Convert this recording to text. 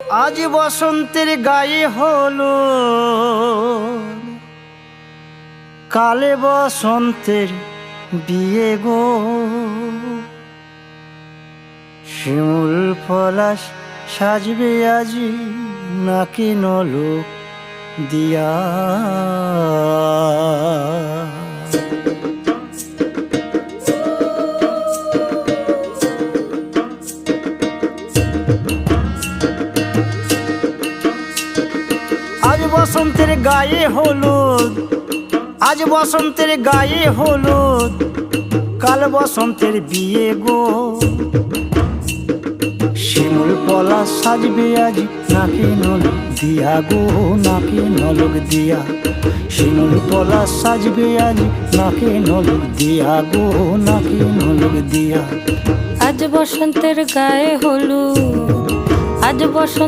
আজ বসন্তের গায়ে হলো, কালে বসন্তের বিয়ে গো। শিমুল পলাশ সাজবে আজি নাকি নলক দিয়া। আজ বসন্তের গায়ে হলুদ, আজ বসন্তের গায়ে হলুদ, কাল বসন্তের বিয়ে গো। শিমুল পলাশ সাজবে আজ নাকি নলক দিয়া গো, নাকি নলক দিয়া। শিমুল পলাশ সাজবে আজ নাকি নলক দিয়া গো, নাকি নলক দিয়া। আজ বসন্তের গায়ে হলুদ, আজ বসন্ত